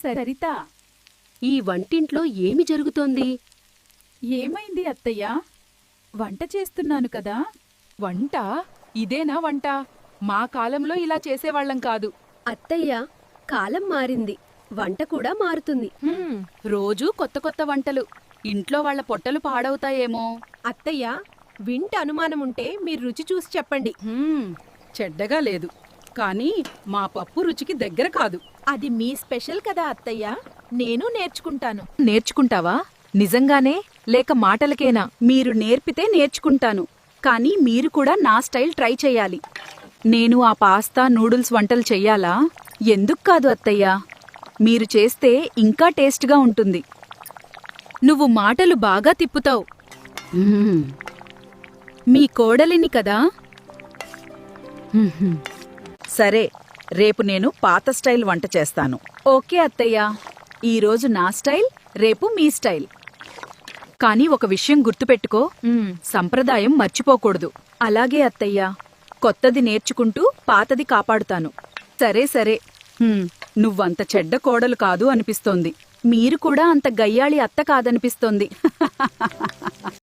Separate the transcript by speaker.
Speaker 1: సరిత,
Speaker 2: ఈ వంటింట్లో ఏమి జరుగుతోంది?
Speaker 1: ఏమైంది అత్తయ్య? వంట చేస్తున్నాను కదా.
Speaker 3: వంట? ఇదేనా వంట? మా కాలంలో ఇలా చేసేవాళ్ళం కాదు.
Speaker 2: అత్తయ్య, కాలం మారింది, వంట కూడా మారుతుంది.
Speaker 3: రోజూ కొత్త కొత్త వంటలు. ఇంట్లో వాళ్ళ పొట్టలు పాడవుతాయేమో.
Speaker 4: అత్తయ్య, వింట అనుమానముంటే మీరు రుచి చూసి చెప్పండి.
Speaker 3: చెడ్డగా లేదు, కానీ మా పప్పు రుచికి దగ్గర కాదు.
Speaker 4: అది మీ స్పెషల్ కదా అత్తయ్య, నేను నేర్చుకుంటాను.
Speaker 3: నేర్చుకుంటావా? నిజంగానే లేక మాటలకేనా?
Speaker 1: మీరు నేర్పితే నేర్చుకుంటాను, కానీ మీరు కూడా నా స్టైల్ ట్రై చెయ్యాలి. నేను ఆ పాస్తా నూడిల్స్ వంటలు చెయ్యాలా? ఎందుకు కాదు అత్తయ్య, మీరు చేస్తే ఇంకా టేస్ట్గా ఉంటుంది.
Speaker 2: నువ్వు మాటలు బాగా తిప్పుతావు. మీ కోడలిని కదా?
Speaker 1: సరే, రేపు నేను పాత స్టైల్ వంట చేస్తాను. ఓకే అత్తయ్య, ఈరోజు నా స్టైల్, రేపు మీ స్టైల్. కానీ ఒక విషయం గుర్తుపెట్టుకో, సంప్రదాయం మర్చిపోకూడదు. అలాగే అత్తయ్య, కొత్తది నేర్చుకుంటూ పాతది కాపాడుతాను. సరే సరే. నువ్వంత చెడ్డ కోడలు కాదు అనిపిస్తోంది. మీరు కూడా అంత గయ్యాళి అత్త కాదనిపిస్తోంది.